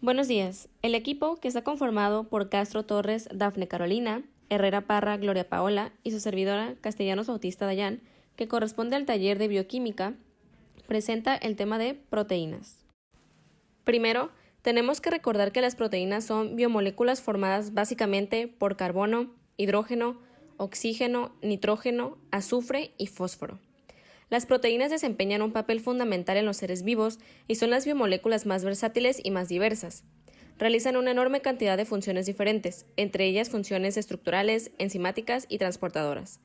Buenos días. El equipo, que está conformado por Castro Torres, Dafne Carolina, Herrera Parra, Gloria Paola y su servidora Castellanos Bautista Dayan, que corresponde al taller de bioquímica, presenta el tema de proteínas. Primero, tenemos que recordar que las proteínas son biomoléculas formadas básicamente por carbono, hidrógeno, oxígeno, nitrógeno, azufre y fósforo. Las proteínas desempeñan un papel fundamental en los seres vivos y son las biomoléculas más versátiles y más diversas. Realizan una enorme cantidad de funciones diferentes, entre ellas funciones estructurales, enzimáticas y transportadoras.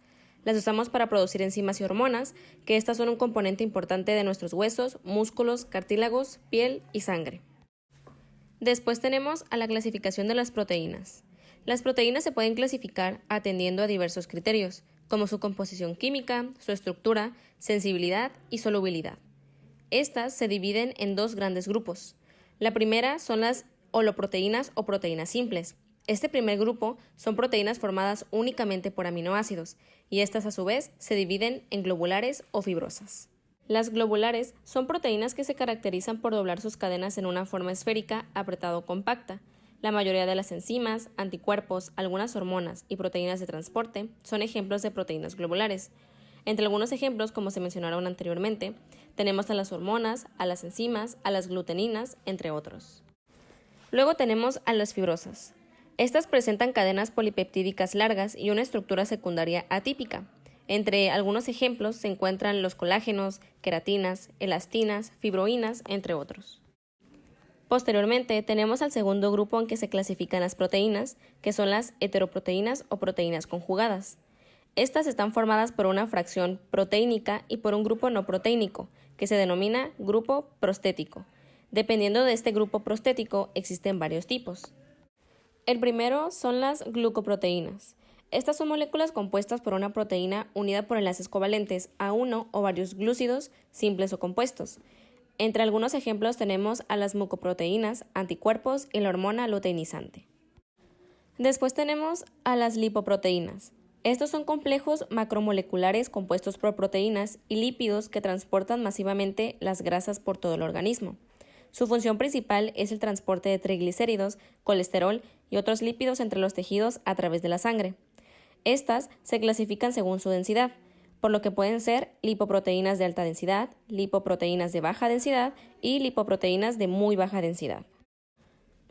Las usamos para producir enzimas y hormonas, que estas son un componente importante de nuestros huesos, músculos, cartílagos, piel y sangre. Después tenemos a la clasificación de las proteínas. Las proteínas se pueden clasificar atendiendo a diversos criterios, como su composición química, su estructura, sensibilidad y solubilidad. Estas se dividen en dos grandes grupos. La primera son las holoproteínas o proteínas simples. Este primer grupo son proteínas formadas únicamente por aminoácidos, y estas a su vez se dividen en globulares o fibrosas. Las globulares son proteínas que se caracterizan por doblar sus cadenas en una forma esférica apretada o compacta. La mayoría de las enzimas, anticuerpos, algunas hormonas y proteínas de transporte son ejemplos de proteínas globulares. Entre algunos ejemplos, como se mencionaron anteriormente, tenemos a las hormonas, a las enzimas, a las gluteninas, entre otros. Luego tenemos a las fibrosas. Estas presentan cadenas polipeptídicas largas y una estructura secundaria atípica. Entre algunos ejemplos se encuentran los colágenos, queratinas, elastinas, fibroínas, entre otros. Posteriormente, tenemos al segundo grupo en que se clasifican las proteínas, que son las heteroproteínas o proteínas conjugadas. Estas están formadas por una fracción proteínica y por un grupo no proteínico, que se denomina grupo prostético. Dependiendo de este grupo prostético, existen varios tipos. El primero son las glucoproteínas. Estas son moléculas compuestas por una proteína unida por enlaces covalentes a uno o varios glúcidos, simples o compuestos. Entre algunos ejemplos tenemos a las mucoproteínas, anticuerpos y la hormona luteinizante. Después tenemos a las lipoproteínas. Estos son complejos macromoleculares compuestos por proteínas y lípidos que transportan masivamente las grasas por todo el organismo. Su función principal es el transporte de triglicéridos, colesterol y otros lípidos entre los tejidos a través de la sangre. Estas se clasifican según su densidad, por lo que pueden ser lipoproteínas de alta densidad, lipoproteínas de baja densidad y lipoproteínas de muy baja densidad.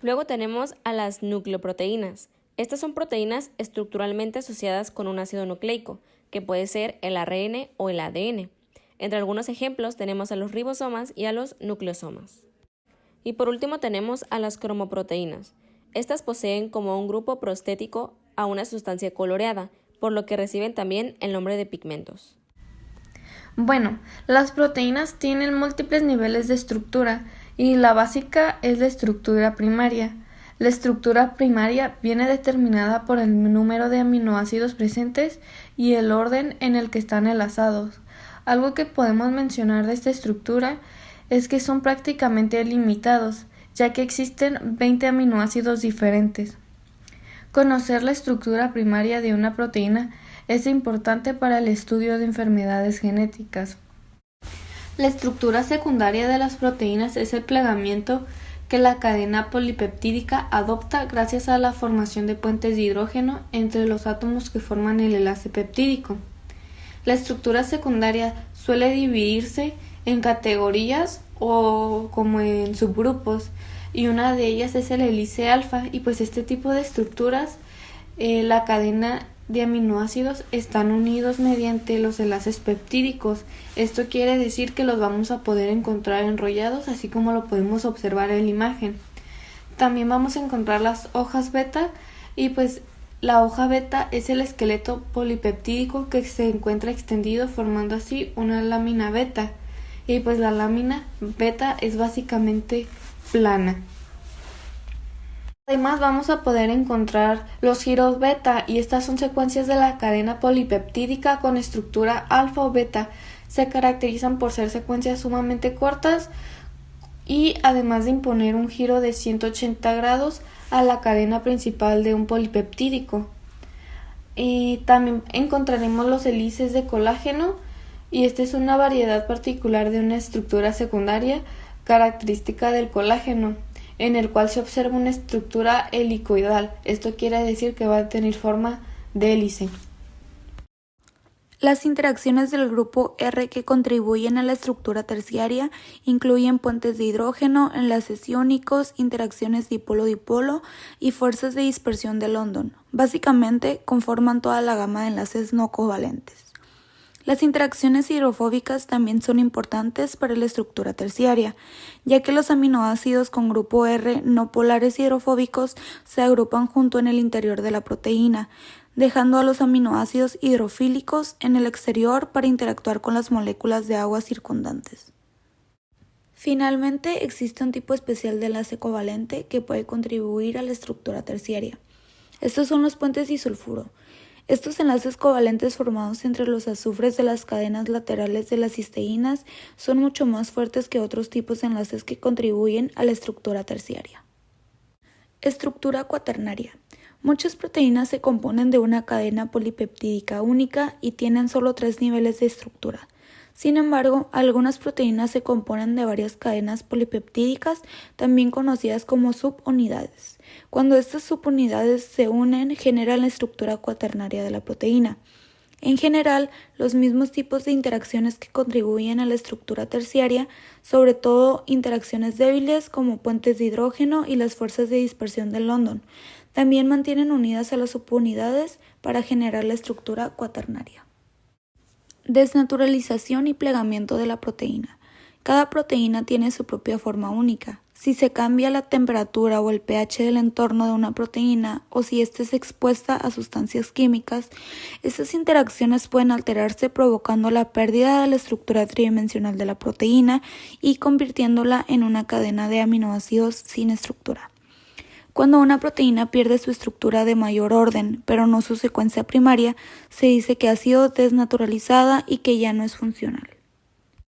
Luego tenemos a las nucleoproteínas. Estas son proteínas estructuralmente asociadas con un ácido nucleico, que puede ser el ARN o el ADN. Entre algunos ejemplos tenemos a los ribosomas y a los nucleosomas. Y por último tenemos a las cromoproteínas. Estas poseen como un grupo prostético a una sustancia coloreada, por lo que reciben también el nombre de pigmentos. Bueno, las proteínas tienen múltiples niveles de estructura y la básica es la estructura primaria. La estructura primaria viene determinada por el número de aminoácidos presentes y el orden en el que están enlazados. Algo que podemos mencionar de esta estructura es que son prácticamente ilimitados, ya que existen 20 aminoácidos diferentes. Conocer la estructura primaria de una proteína es importante para el estudio de enfermedades genéticas. La estructura secundaria de las proteínas es el plegamiento que la cadena polipeptídica adopta gracias a la formación de puentes de hidrógeno entre los átomos que forman el enlace peptídico. La estructura secundaria suele dividirse en categorías o como en subgrupos, y una de ellas es el hélice alfa, y pues este tipo de estructuras, la cadena de aminoácidos están unidos mediante los enlaces peptídicos. Esto quiere decir que los vamos a poder encontrar enrollados, así como lo podemos observar en la imagen. También vamos a encontrar las hojas beta, y pues la hoja beta es el esqueleto polipeptídico que se encuentra extendido formando así una lámina beta, y pues la lámina beta es básicamente plana. Además vamos a poder encontrar los giros beta, y estas son secuencias de la cadena polipeptídica con estructura alfa o beta. Se caracterizan por ser secuencias sumamente cortas y además de imponer un giro de 180 grados a la cadena principal de un polipeptídico. Y también encontraremos los hélices de colágeno, y esta es una variedad particular de una estructura secundaria característica del colágeno. en el cual se observa una estructura helicoidal. Esto quiere decir que va a tener forma de hélice. Las interacciones del grupo R que contribuyen a la estructura terciaria incluyen puentes de hidrógeno, enlaces iónicos, interacciones dipolo-dipolo y fuerzas de dispersión de London. Básicamente, conforman toda la gama de enlaces no covalentes. Las interacciones hidrofóbicas también son importantes para la estructura terciaria, ya que los aminoácidos con grupo R no polares hidrofóbicos se agrupan junto en el interior de la proteína, dejando a los aminoácidos hidrofílicos en el exterior para interactuar con las moléculas de agua circundantes. Finalmente, existe un tipo especial de enlace covalente que puede contribuir a la estructura terciaria. Estos son los puentes disulfuro. Estos enlaces covalentes formados entre los azufres de las cadenas laterales de las cisteínas son mucho más fuertes que otros tipos de enlaces que contribuyen a la estructura terciaria. Estructura cuaternaria. Muchas proteínas se componen de una cadena polipeptídica única y tienen solo 3 niveles de estructura. Sin embargo, algunas proteínas se componen de varias cadenas polipeptídicas, también conocidas como subunidades. Cuando estas subunidades se unen, generan la estructura cuaternaria de la proteína. En general, los mismos tipos de interacciones que contribuyen a la estructura terciaria, sobre todo interacciones débiles como puentes de hidrógeno y las fuerzas de dispersión de London, también mantienen unidas a las subunidades para generar la estructura cuaternaria. Desnaturalización y plegamiento de la proteína. Cada proteína tiene su propia forma única. Si se cambia la temperatura o el pH del entorno de una proteína o si ésta es expuesta a sustancias químicas, estas interacciones pueden alterarse provocando la pérdida de la estructura tridimensional de la proteína y convirtiéndola en una cadena de aminoácidos sin estructura. Cuando una proteína pierde su estructura de mayor orden, pero no su secuencia primaria, se dice que ha sido desnaturalizada y que ya no es funcional.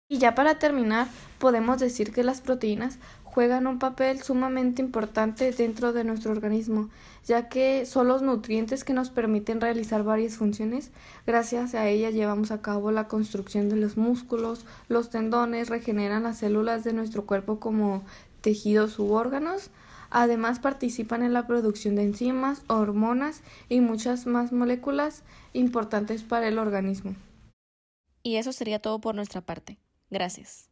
Y ya para terminar, podemos decir que las proteínas juegan un papel sumamente importante dentro de nuestro organismo, ya que son los nutrientes que nos permiten realizar varias funciones. Gracias a ellas llevamos a cabo la construcción de los músculos, los tendones, regeneran las células de nuestro cuerpo como tejidos u órganos. Además participan en la producción de enzimas, hormonas y muchas más moléculas importantes para el organismo. Y eso sería todo por nuestra parte. Gracias.